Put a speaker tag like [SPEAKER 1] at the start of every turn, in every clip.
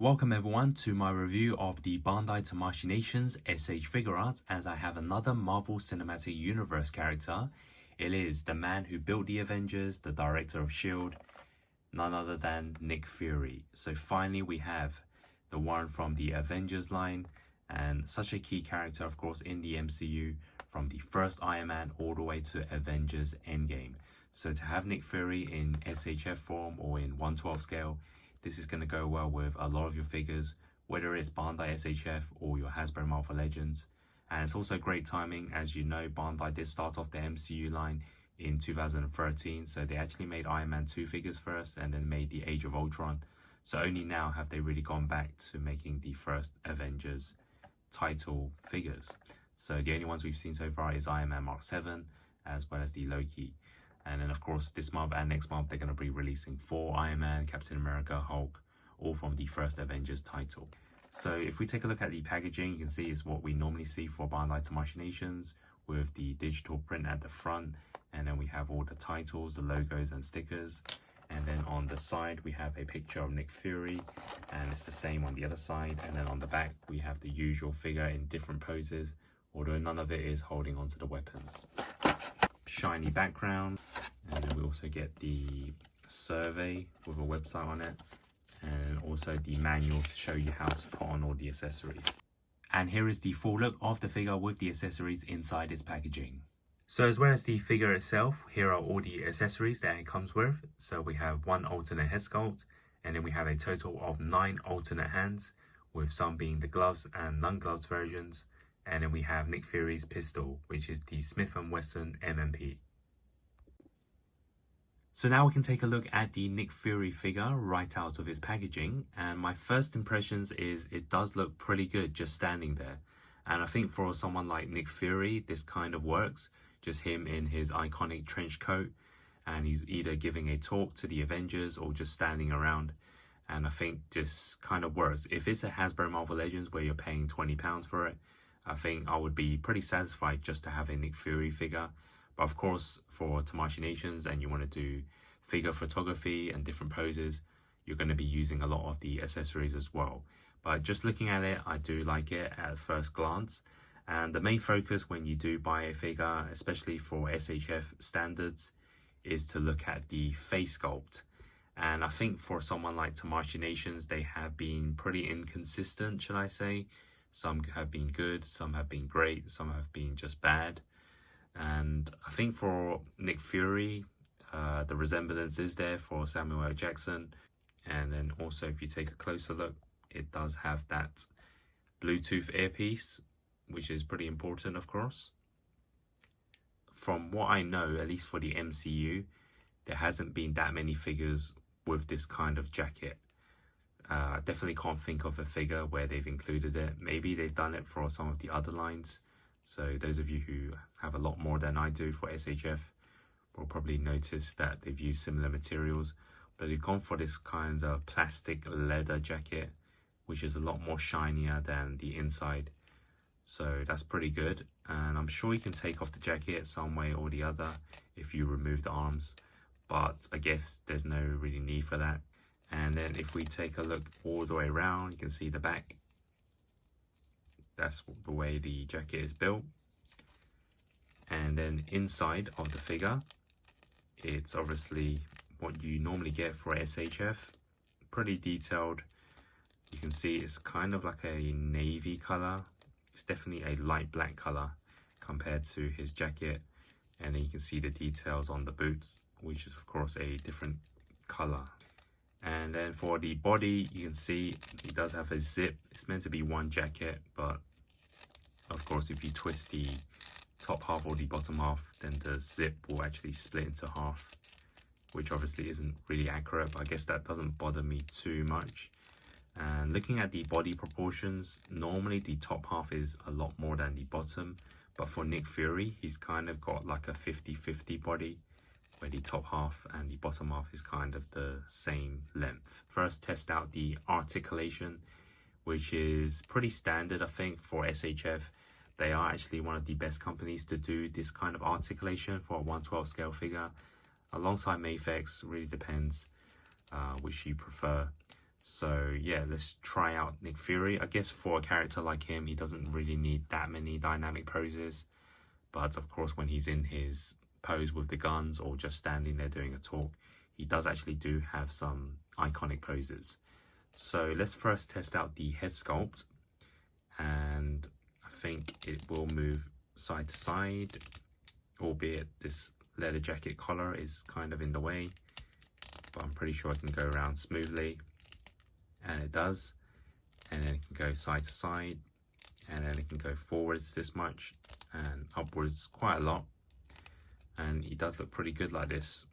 [SPEAKER 1] Welcome everyone to my review of the Bandai Tamashii Nations S.H.I.E.LD Figuarts, as I have another Marvel Cinematic Universe character. It is the man who built the Avengers, the director of S.H.I.E.LD, none other than Nick Fury. So finally we have the one from the Avengers line, and such a key character of course in the MCU from the first Iron Man all the way to Avengers Endgame. So to have Nick Fury in SHF form or in 1/12 scale, this is going to go well with a lot of your figures, whether it's Bandai SHF or your Hasbro Marvel Legends. And it's also great timing, as you know, Bandai did start off the MCU line in 2013, so they actually made Iron Man 2 figures first and then made the Age of Ultron. So only now have they really gone back to making the first Avengers title figures. So the only ones we've seen so far is Iron Man Mark 7, as well as the Loki. And then of course this month and next month they're going to be releasing 4 Iron Man, Captain America, Hulk, all from the first Avengers title. So if we take a look at the packaging, you can see it's what we normally see for Bandai Tamashii Nations, with the digital print at the front, and then we have all the titles, the logos and stickers. And then on the side we have a picture of Nick Fury, and it's the same on the other side. And then on the back we have the usual figure in different poses, although none of it is holding onto the weapons. Shiny background, and then we also get the survey with a website on it, and also the manual to show you how to put on all the accessories. And here is the full look of the figure with the accessories inside its packaging. So as well as the figure itself, here are all the accessories that it comes with. So we have 1 alternate head sculpt, and then we have a total of 9 alternate hands, with some being the gloves and non-gloves versions. And then we have Nick Fury's pistol, which is the Smith & Wesson MMP. So now we can take a look at the Nick Fury figure right out of its packaging. And my first impressions is it does look pretty good just standing there. And I think for someone like Nick Fury, this kind of works. Just him in his iconic trench coat, and he's either giving a talk to the Avengers or just standing around. And I think this kind of works. If it's a Hasbro Marvel Legends where you're paying £20 for it, I think I would be pretty satisfied just to have a Nick Fury figure. But of course, for Tamashii Nations and you want to do figure photography and different poses, you're going to be using a lot of the accessories as well. But just looking at it, I do like it at first glance. And the main focus when you do buy a figure, especially for SHF standards, is to look at the face sculpt. And I think for someone like Tamashii Nations, they have been pretty inconsistent, shall I say. Some have been good, some have been great, some have been just bad. And I think for Nick Fury, the resemblance is there for Samuel L. Jackson. And then also if you take a closer look, it does have that Bluetooth earpiece, which is pretty important of course. From what I know, at least for the MCU, there hasn't been that many figures with this kind of jacket. I definitely can't think of a figure where they've included it. Maybe they've done it for some of the other lines. So those of you who have a lot more than I do for SHF will probably notice that they've used similar materials. But they've gone for this kind of plastic leather jacket, which is a lot more shinier than the inside. So that's pretty good. And I'm sure you can take off the jacket some way or the other if you remove the arms. But I guess there's no really need for that. And then if we take a look all the way around, you can see the back. That's the way the jacket is built. And then inside of the figure, it's obviously what you normally get for SHF. Pretty detailed. You can see it's kind of like a navy color. It's definitely a light black color compared to his jacket. And then you can see the details on the boots, which is of course a different color. And then for the body, you can see it does have a zip. It's meant to be one jacket, but of course if you twist the top half or the bottom half, then the zip will actually split into half, which obviously isn't really accurate, but I guess that doesn't bother me too much. And looking at the body proportions, normally the top half is a lot more than the bottom, but for Nick Fury, he's kind of got like a 50-50 body, where the top half and the bottom half is kind of the same length. First, test out the articulation, which is pretty standard, I think, for SHF. They are actually one of the best companies to do this kind of articulation for a 1/12 scale figure. Alongside Mafex, really depends which you prefer. So yeah, let's try out Nick Fury. I guess for a character like him, he doesn't really need that many dynamic poses. But of course, when he's in his pose with the guns or just standing there doing a talk, he does actually do have some iconic poses. So let's first test out the head sculpt. And I think it will move side to side, albeit this leather jacket collar is kind of in the way. But I'm pretty sure it can go around smoothly. And it does. And then it can go side to side. And then it can go forwards this much and upwards quite a lot. And he does look pretty good like this.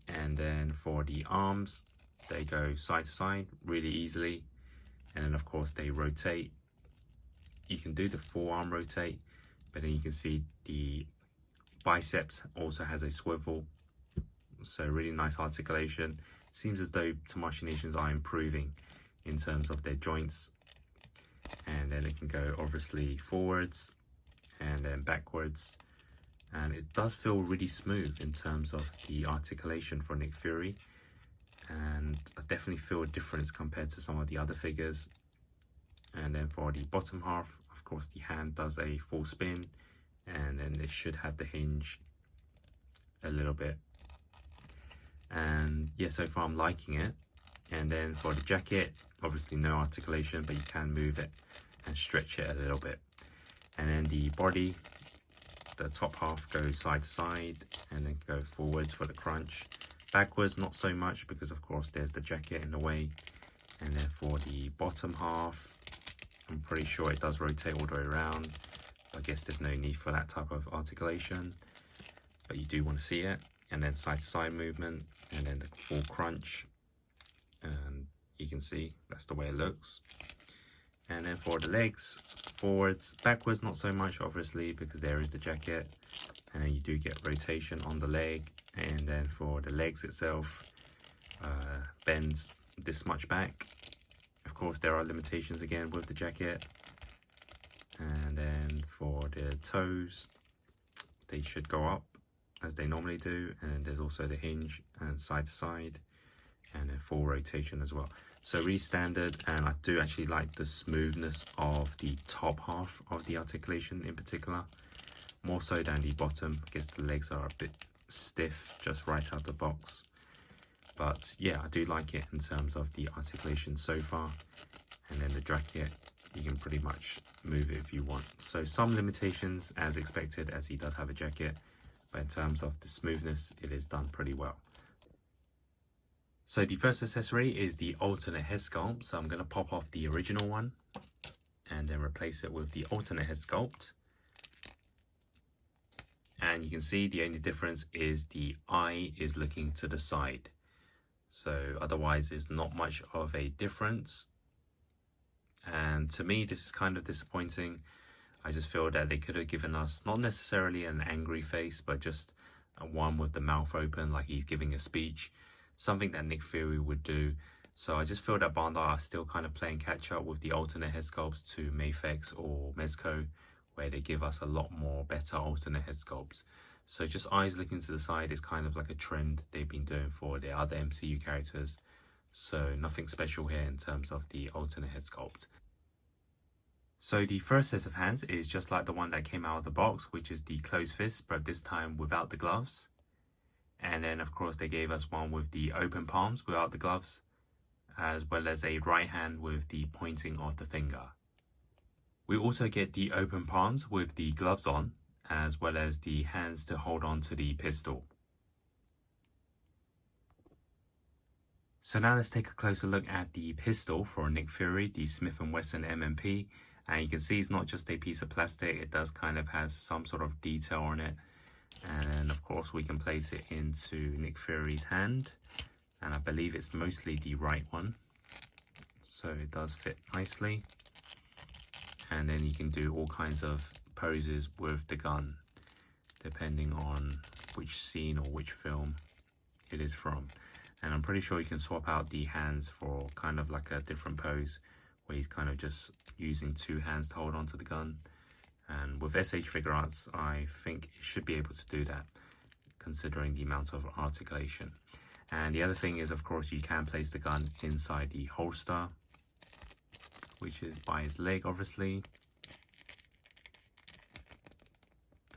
[SPEAKER 1] And then for the arms, they go side to side really easily. And then of course they rotate. You can do the forearm rotate, but then you can see the biceps also has a swivel. So really nice articulation. Seems as though Tamashii Nations are improving in terms of their joints. And then it can go obviously forwards and then backwards. And it does feel really smooth in terms of the articulation for Nick Fury. And I definitely feel a difference compared to some of the other figures. And then for the bottom half, of course, the hand does a full spin. And then it should have the hinge a little bit. And yeah, so far I'm liking it. And then for the jacket, obviously no articulation, but you can move it and stretch it a little bit. And then the body, the top half goes side to side and then go forwards for the crunch. Backwards, not so much because of course there's the jacket in the way. And then for the bottom half, I'm pretty sure it does rotate all the way around. I guess there's no need for that type of articulation, but you do want to see it. And then side to side movement and then the full crunch. And you can see that's the way it looks. And then for the legs, forwards, backwards not so much obviously because there is the jacket, and then you do get rotation on the leg. And then for the legs itself, bends this much back. Of course there are limitations again with the jacket. And then for the toes, they should go up as they normally do. And then there's also the hinge and side to side and then full rotation as well. So really standard, and I do actually like the smoothness of the top half of the articulation in particular, more so than the bottom. I guess the legs are a bit stiff just right out the box. But yeah, I do like it in terms of the articulation so far. And then the jacket, you can pretty much move it if you want. So some limitations as expected, as he does have a jacket, but in terms of the smoothness, it is done pretty well. So the first accessory is the alternate head sculpt. So I'm going to pop off the original one and then replace it with the alternate head sculpt. And you can see the only difference is the eye is looking to the side. So otherwise there's not much of a difference. And to me, this is kind of disappointing. I just feel that they could have given us not necessarily an angry face, but just one with the mouth open like he's giving a speech. Something that Nick Fury would do. So I just feel that Bandai are still kind of playing catch up with the alternate head sculpts to Mayfex or Mezco, where they give us a lot more better alternate head sculpts. So just eyes looking to the side is kind of like a trend they've been doing for their other MCU characters. So nothing special here in terms of the alternate head sculpt. So the first set of hands is just like the one that came out of the box, which is the closed fist, but this time without the gloves. And then of course they gave us one with the open palms without the gloves, as well as a right hand with the pointing of the finger. We also get the open palms with the gloves on, as well as the hands to hold on to the pistol. So now let's take a closer look at the pistol for Nick Fury, the Smith & Wesson MMP. And you can see it's not just a piece of plastic, it does kind of has some sort of detail on it. And of course we can place it into Nick Fury's hand, and I believe it's mostly the right one, so it does fit nicely. And then you can do all kinds of poses with the gun depending on which scene or which film it is from. And I'm pretty sure you can swap out the hands for kind of like a different pose where he's kind of just using two hands to hold on to the gun. And with S.H.I.E.LD Figuarts, I think it should be able to do that, considering the amount of articulation. And the other thing is, of course, you can place the gun inside the holster, which is by his leg, obviously.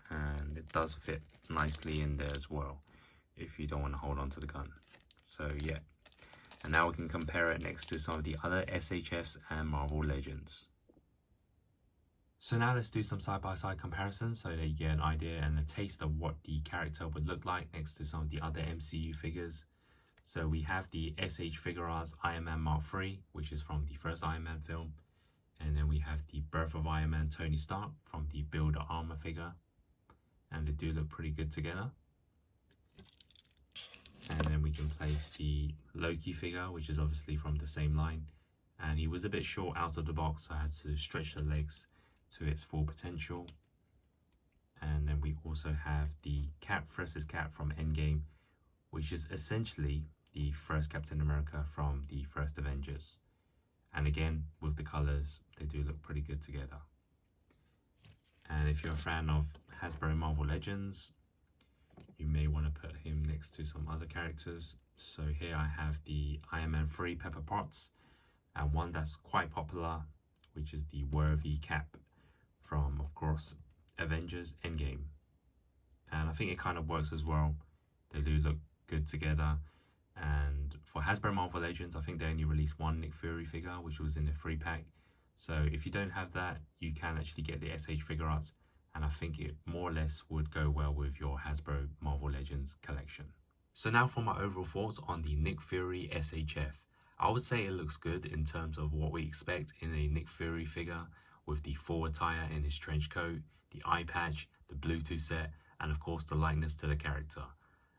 [SPEAKER 1] And it does fit nicely in there as well, if you don't want to hold on to the gun. So yeah. And now we can compare it next to some of the other SHFs and Marvel Legends. So now let's do some side-by-side comparisons so that you get an idea and a taste of what the character would look like next to some of the other MCU figures. So we have the S.H. Figuarts Iron Man Mark III, which is from the first Iron Man film. And then we have the Birth of Iron Man Tony Stark from the Builder Armor figure. And they do look pretty good together. And then we can place the Loki figure, which is obviously from the same line. And he was a bit short out of the box, so I had to stretch the legs to its full potential. And then we also have the Cap versus Cap from Endgame, which is essentially the first Captain America from the first Avengers. And again, with the colors, they do look pretty good together. And if you're a fan of Hasbro Marvel Legends, you may want to put him next to some other characters. So here I have the Iron Man 3 Pepper Potts, and one that's quite popular, which is the Worthy Cap from, of course, Avengers Endgame. And I think it kind of works as well. They do look good together. And for Hasbro Marvel Legends, I think they only released one Nick Fury figure, which was in a free pack. So if you don't have that, you can actually get the S.H. Figuarts. And I think it more or less would go well with your Hasbro Marvel Legends collection. So now for my overall thoughts on the Nick Fury SHF. I would say it looks good in terms of what we expect in a Nick Fury figure, with the full attire in his trench coat, the eye patch, the Bluetooth set, and of course the likeness to the character.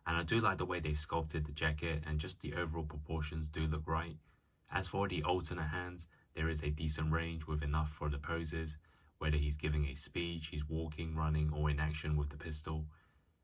[SPEAKER 1] And I do like the way they've sculpted the jacket, and just the overall proportions do look right. As for the alternate hands, there is a decent range with enough for the poses, whether he's giving a speech, he's walking, running, or in action with the pistol.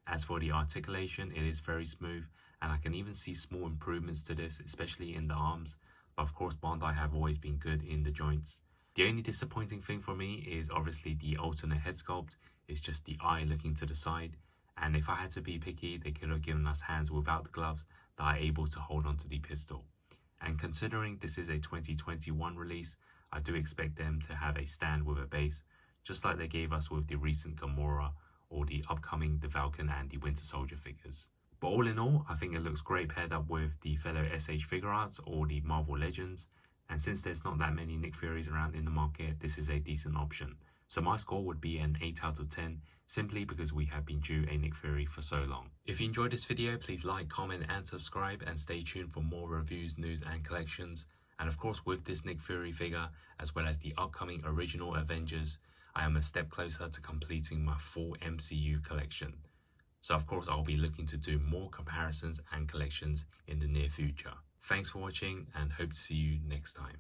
[SPEAKER 1] As for the articulation, it is very smooth, and I can even see small improvements to this, especially in the arms. But of course, Bandai have always been good in the joints. The only disappointing thing for me is obviously the alternate head sculpt. It's just the eye looking to the side. And if I had to be picky, they could have given us hands without the gloves that are able to hold onto the pistol. And considering this is a 2021 release, I do expect them to have a stand with a base, just like they gave us with the recent Gamora or the upcoming The Falcon and the Winter Soldier figures. But all in all, I think it looks great paired up with the fellow S.H. Figuarts or the Marvel Legends. And since there's not that many Nick Furies around in the market, this is a decent option. So my score would be an 8 out of 10, simply because we have been due a Nick Fury for so long. If you enjoyed this video, please like, comment and subscribe, and stay tuned for more reviews, news and collections. And of course, with this Nick Fury figure, as well as the upcoming original Avengers, I am a step closer to completing my full MCU collection. So of course, I'll be looking to do more comparisons and collections in the near future. Thanks for watching, and hope to see you next time.